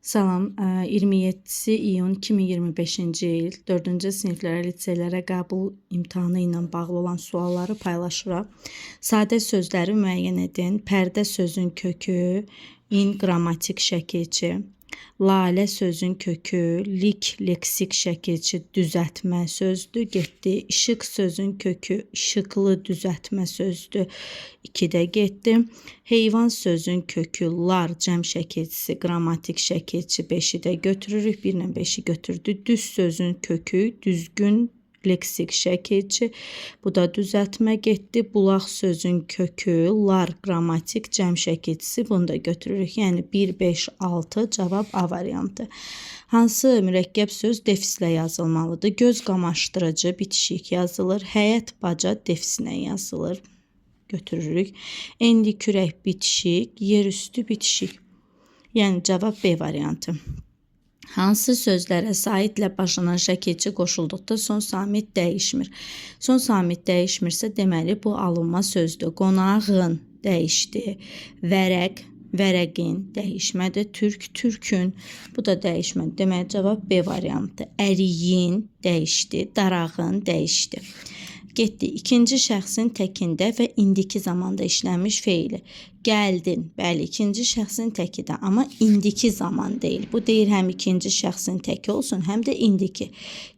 Salam, 27 iyun 2025-ci il 4-cü siniflərə, liseylərə qəbul imtahanı ilə bağlı olan sualları paylaşıram. Sadə sözləri müəyyən edin. Pərdə sözün kökü, in qrammatik şəkilçi. Lalə sözün kökü, lik leksik şəkilçi, düzəltmə sözdür, getdi. İşıq sözün kökü, işıqlı düzəltmə sözdür, 2-də getdi. Heyvan sözün kökü, lar cəm şəkilçisi, qrammatik şəkilçi, 5-i də götürürük, 1 ilə 5-i götürdük. Düz sözün kökü, düzgün leksik şəkilçi, bu da düzəltmə getdi. Bulaq sözün kökü, lar qrammatik cəm şəkilçisi, bunu da götürürük. Yəni 1, 5, 6 cavab A variantı. Hansı mürəkkəb söz defislə yazılmalıdır? Göz qamaşdırıcı bitişik yazılır. Həyət baca defislə yazılır. Götürürük. Endi kürək bitişik, yerüstü bitişik. Yəni cavab B variantı. Hansı sözlərə saitlə başlanan şəkilçi qoşulduqda son samit dəyişmir? Son samit dəyişmirsə, deməli bu alınma sözdür. Qonağın dəyişdi. Vərəq, vərəqin dəyişmədir. Türk, türkün, bu da dəyişmədir. Deməli cavab B variantı. Əriyin dəyişdi. Darağın dəyişdi. Getdi. İkinci şəxsin təkində və indiki zamanda işlənmiş feili. Gəldin. Bəli, ikinci şəxsin təkidir, amma indiki zaman deyil. Bu deyir həm ikinci şəxsin təki olsun, həm də indiki.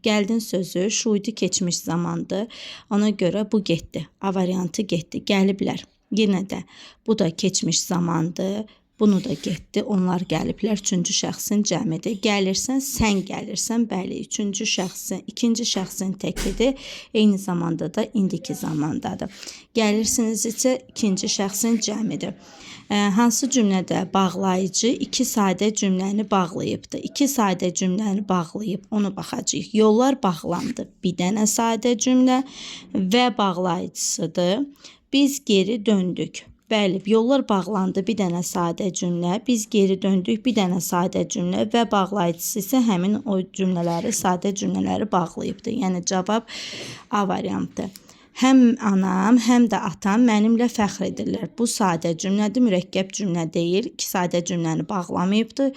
Gəldin sözü şuidi keçmiş zamandır. Ona görə bu getdi. A variantı getdi. Gəliblər. Yenə də bu da keçmiş zamandır. Bunu da getdi. Onlar gəliblər. Üçüncü şəxsin cəmidir. Gəlirsən, sən gəlirsən. Bəli, üçüncü şəxsin, ikinci şəxsin təkidir. Eyni zamanda da indiki zamandadır. Gəlirsiniz isə ikinci şəxsin cəmidir. Hansı cümlədə bağlayıcı iki sadə cümləni bağlayıbdır? İki sadə cümləni bağlayıb, onu baxacağıq. Yollar bağlandı. Bir dənə sadə cümlə və bağlayıcısıdır. Biz geri döndük. Bəli, yollar bağlandı, bir dənə sadə cümlə. Biz geri döndük, bir dənə sadə cümlə və bağlayıcısı isə həmin o cümlələri, sadə cümlələri bağlayıbdır. Yəni cavab A variantı. Həm anam, həm də atam mənimlə fəxr edirlər. Bu sadə cümlədir, mürəkkəb cümlə deyil. İki sadə cümləni bağlamayıbdır.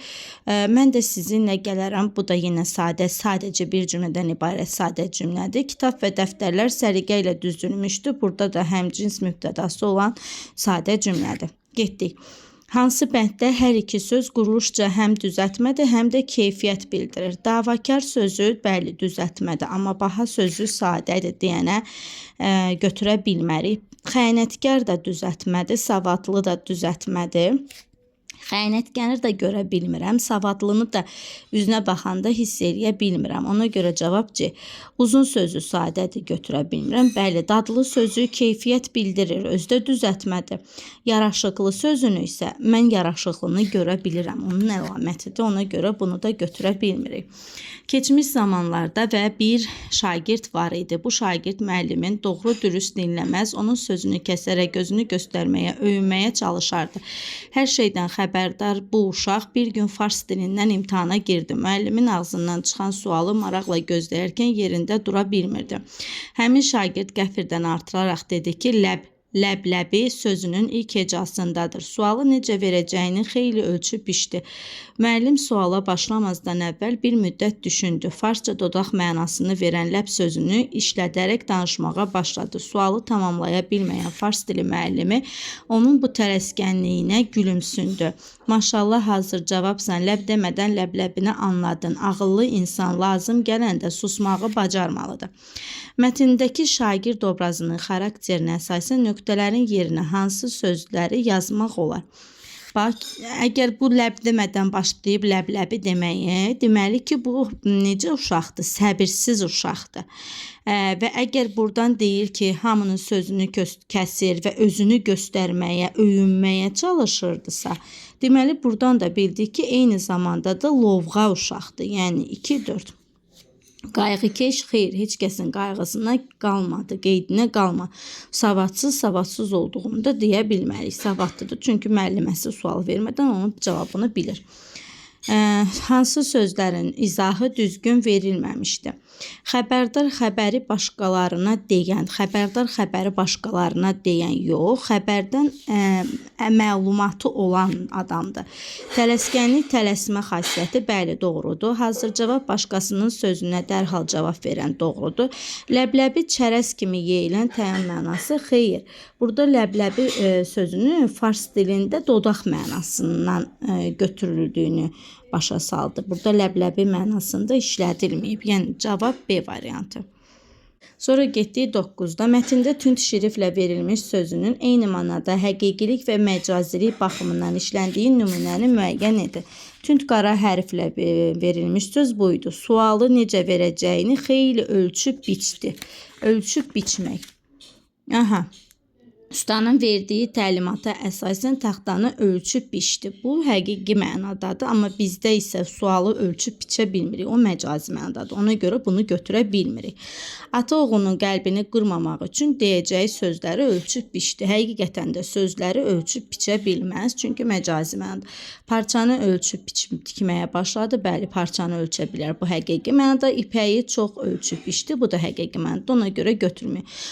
Mən də sizinlə gələrəm. Bu da yenə sadəcə bir cümlədən ibarət sadə cümlədir. Kitab və dəftərlər səliqə ilə düzülmüşdür. Burada da həmcins mübtədası olan sadə cümlədir. Getdik. Hansı bənddə hər iki söz quruluşca həm düzəltmədir, həm də keyfiyyət bildirir? Davakar sözü, bəli, düzəltmədir, amma baha sözü sadədir deyənə götürə bilmərik. Xəyanətkar da düzəltmədir, savadlı da düzəltmədir. Xəyanətkəni də görə bilmirəm, savadlını da üzünə baxanda hiss eləyə bilmirəm. Ona görə cavab C. Uzun sözü sadədir, götürə bilmirəm. Bəli, dadlı sözü keyfiyyət bildirir, özdə düzəltmədir. Yaraşıqlı sözünü isə mən yaraşıqlını görə bilirəm. Onun əlamətidir, ona görə bunu da götürə bilmirik. Keçmiş zamanlarda və bir şagird var idi. Bu şagird müəllimin doğru dürüst dinləməz, onun sözünü kəsərək gözünü göstərməyə, öyünməyə çalışardı. Hər şeydən xəbərdar bu uşaq bir gün fars dilindən imtahana girdi. Müəllimin ağzından çıxan sualı maraqla gözləyərkən yerində dura bilmirdi. Həmin şagird qəfirdən artıraraq dedi ki, ləbləbi sözünün ilk hecasındadır. Sualı necə verəcəyini xeyli ölçüb biçdi. Müəllim suala başlamazdan əvvəl bir müddət düşündü. Farsça dodaq mənasını verən ləb sözünü işlədərək danışmağa başladı. Sualı tamamlaya bilməyən fars dili müəllimi onun bu tələskənliyinə gülümsündü. Maşallah, hazır cavabsan, ləb demədən ləbləbini anladın. Ağıllı insan lazım gələndə susmağı bacarmalıdır. Mətndəki şagird obrazının xarakterinə əsasən nöqtələrin yerinə hansı sözləri yazmaq olar? Bax, əgər bu ləb demədən başlayıb ləbləbi deməyə, deməli ki, bu necə uşaqdır? Səbirsiz uşaqdır. Və əgər buradan deyir ki, hamının sözünü kəsir və özünü göstərməyə, öyünməyə çalışırdısa, deməli buradan da bildik ki, eyni zamanda da lovğa uşaqdır. Yəni 2-4. Qayğıkeş, xeyr, heç kəsin qayğısına qalmadı, qeydinə qalma. Savadsız olduğunu da deyə bilmərik. Savadlıdır, çünki müəlliməsi sual vermədən onun cavabını bilir. Hansı sözlərin izahı düzgün verilməmişdi? Xəbərdar xəbəri başqalarına deyən, xəbərdar xəbəri başqalarına deyən yox, xəbərdən məlumatı olan adamdır. Tələskənlik, tələsmə xassiyyəti, bəli, doğrudur. Hazır cavab başqasının sözünə dərhal cavab verən, doğrudur. Ləbləbi çərəz kimi yeyilən təyin mənası, xeyr. Burada ləbləbi sözünü fars dilində dodaq mənasından götürüldüyünü başa saldı. Burada ləbləbi mənasında işlədilməyib. Yəni cavab B variantı. Sonra getdik 9-da. Mətndə tünd şriflə verilmiş sözünün eyni mənada həqiqilik və məcazilik baxımından işləndiyi nümunəni müəyyən edin. Tünd qara hərflə verilmiş söz buydu. Sualı necə verəcəyini xeyli ölçüb biçdi. Ölçüb biçmək. Aha. Ustanın verdiyi təlimata əsasən taxtanı ölçüb biçdi. Bu həqiqi mənadadır, amma bizdə isə sualı ölçüb biçə bilmirik. O məcazi mənadadır. Ona görə bunu götürə bilmirik. Ata oğlunun qəlbini qırmamaq üçün deyəcəyi sözləri ölçüb biçdi. Həqiqətən də sözləri ölçüb biçə bilməz, çünki məcazi mənadadır. Parçanı ölçüb tikməyə başladı. Bəli, parçanı ölçə bilər. Bu həqiqi mənada. İpəyi çox ölçüb biçdi. Bu da həqiqi mənada. Ona görə götürməyək.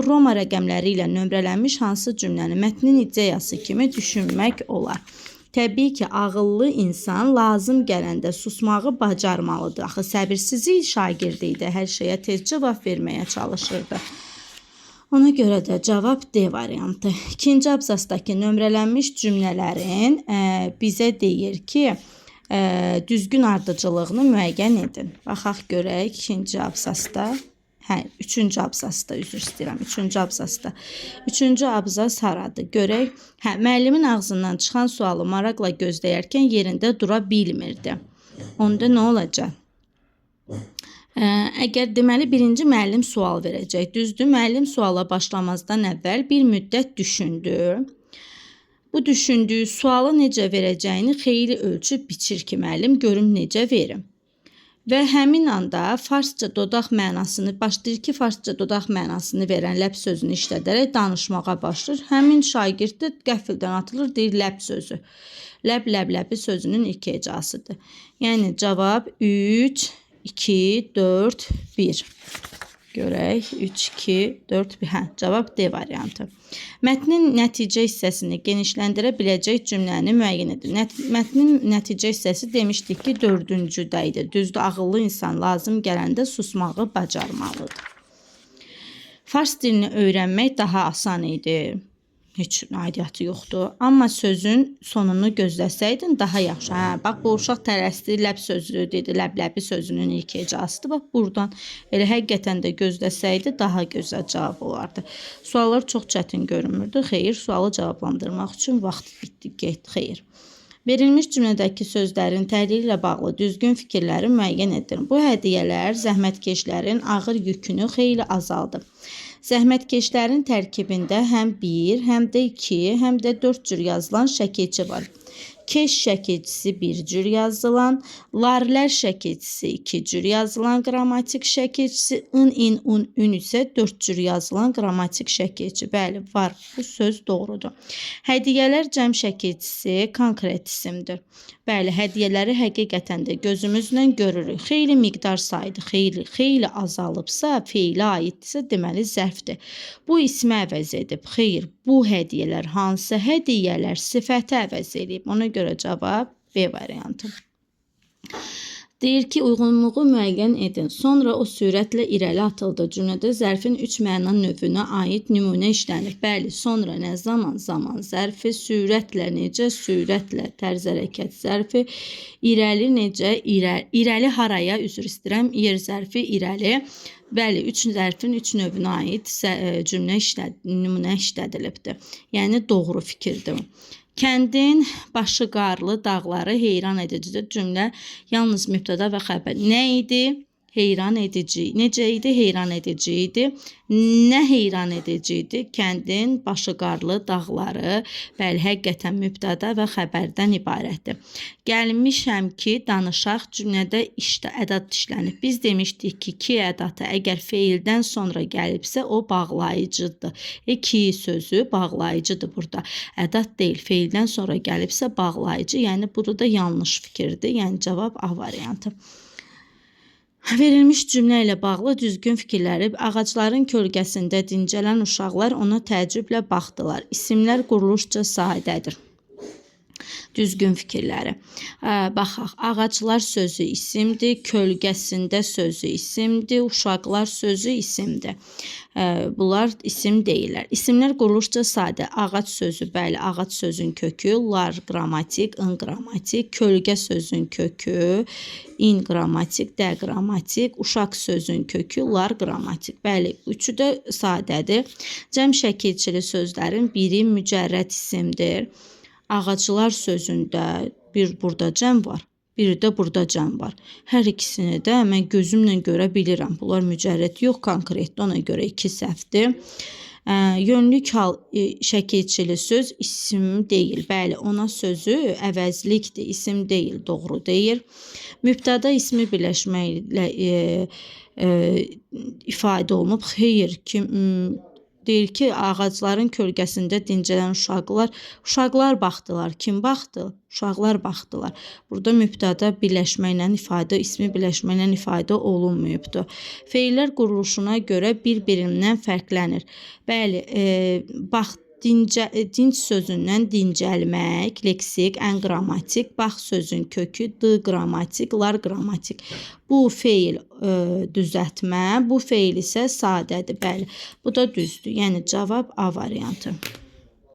Roma rəqəmləri ilə nömrələnmiş hansı cümləni mətnin ideyası kimi düşünmək olar? Təbii ki, ağıllı insan lazım gələndə susmağı bacarmalıdır. Axı səbirsiz şagird idi, hər şeyə tez cavab verməyə çalışırdı. Ona görə də cavab D variantı. İkinci abzasdakı nömrələnmiş cümlələrin bizə deyir ki, düzgün ardıcıllığını müəyyən edin. Baxaq görək ikinci abzasda. Üçüncü abzasda, üzr istəyirəm, üçüncü abzasda. Üçüncü abzas haradır? Görək. Müəllimin ağzından çıxan sualı maraqla gözləyərkən yerində dura bilmirdi. Onda nə olacaq? Əgər deməli birinci müəllim sual verəcək, düzdür? Müəllim suala başlamazdan əvvəl bir müddət düşündü. Bu düşündüyü sualı necə verəcəyini xeyli ölçüb biçir ki, müəllim görüm necə verim. Və həmin anda farsça dodaq mənasını, başlayır ki, farsça dodaq mənasını verən ləb sözünü işlədərək danışmağa başlayır. Həmin şagird də qəfildən atılır, deyir ləb sözü. Ləb, ləbləbi sözünün ilk hecasıdır. Yəni cavab 3, 2, 4, 1. Görək, 3, 2, 4, 1. Cavab D variantı. Mətnin nəticə hissəsini genişləndirə biləcək cümləni müəyyən edin. Mətnin nəticə hissəsi demişdik ki, 4-cüdə idi. Düzdür, ağıllı insan lazım gələndə susmağı bacarmalıdır. Fars dilini öyrənmək daha asan idi. Heç aidiyyatı yoxdur. Amma sözün sonunu gözləsəydin daha yaxşı. Bax, bu uşaq tələsdi, ləb sözü dedi, ləbləbi sözünün ilk hecasıdır. Bax, buradan elə həqiqətən də gözləsəydi daha gözəl cavab olardı. Suallar çox çətin görünmürdü. Xeyr, sualı cavablandırmaq üçün vaxt bitdi, getdi. Xeyr. Verilmiş cümlədəki sözlərin təhlili ilə bağlı düzgün fikirləri müəyyən edin. Bu hədiyyələr zəhmətkeşlərin ağır yükünü xeyli azaldı. Zəhmətkeşlərin tərkibində həm 1, həm də 2, həm də 4 cür yazılan şəkilçi var. Keş şəkilçisi 1 cür yazılan, larlər şəkilçisi 2 cür yazılan qrammatik şəkilçisi, in, ün isə 4 cür yazılan qrammatik şəkilçi. Bəli, var. Bu söz doğrudur. Hədiyyələr cəm şəkilçisi konkret isimdir. Bəli, hədiyyələri həqiqətən də gözümüzlə görürük. Xeyli miqdar saydı, xeyli azalıbsa, feilə aiddirsə, deməli zərfdir. Bu ismi əvəz edib. Xeyr, bu hədiyyələr hansı hədiyyələr sifəti əvəz edib? Ona görə cavab B variantı. Deyir ki, uyğunluğu müəyyən edin. Sonra o sürətlə irəli atıldı. Cümlədə zərfin 3 məna növünə aid nümunə işlənir. Bəli, sonra nə zaman? Zaman zərfi, sürətlə necə? Sürətlə tərz hərəkət zərfi, irəli necə? İrəli haraya? Üzr istəyirəm, yer zərfi irəli. Bəli, 3 zərfin 3 növünə aid nümunə işlədilibdir. Yəni doğru fikirdir. Kəndin başı qarlı dağları heyran edicidir. Cümlə yalnız mübtəda və xəbər. Nə idi? heyran edici. Necə idi? Heyran edici idi. Nə heyran edici idi? Kəndin başı qarlı dağları, bəli, həqiqətən mübtəda və xəbərdən ibarətdir. Gəlmişəm ki, danışaq cümlədə ədad işlənib. Biz demişdik ki, ki ədatı əgər feildən sonra gəlibsə, o bağlayıcıdır. Ki sözü bağlayıcıdır burada. Ədad deyil, feildən sonra gəlibsə bağlayıcı, yəni burada yanlış fikirdir. Yəni cavab A variantı. Verilmiş cümlə ilə bağlı düzgün fikirləri. Ağacların kölgəsində dincələn uşaqlar ona təəccüblə baxdılar. İsimlər quruluşca sadədir. Düzgün fikirləri. Baxaq, ağaclar sözü isimdir, kölgəsində sözü isimdir, uşaqlar sözü isimdir. Bunlar isim deyirlər. İsimlər quruluşca sadə. Ağac sözü, bəli, ağac sözün kökü, lar qrammatik, ın qrammatik, kölgə sözün kökü, in qrammatik, də qrammatik, uşaq sözün kökü, lar qrammatik. Bəli, üçü də sadədir. Cəm şəkilçili sözlərin biri mücərrəd isimdir. Ağaclar sözündə bir burada cəm var, bir də burada cəm var. Hər ikisini də mən gözümlə görə bilirəm. Bunlar mücərrəd yox, konkretdir, ona görə 2 səhvdir. Yönlük hal şəkilçili söz isim deyil. Bəli, ona sözü əvəzlikdir, isim deyil, doğru deyil. Mübtəda ismi birləşməklə ifadə olunub. Xeyr, deyir ki, ağacların kölgəsində dincələn uşaqlar baxdılar. Kim baxdı? Uşaqlar baxdılar. Burada mübtəda birləşməklə ifadə, ismi birləşməklə ifadə olunmayıbdır. Feillər quruluşuna görə bir-birindən fərqlənir. Bəli, dinc sözündən dincəlmək, leksik, ən qrammatik, bax sözün kökü, d qrammatik, lar qrammatik. Bu feil düzəltmə, bu feil isə sadədir. Bəli, bu da düzdür. Yəni cavab A variantı.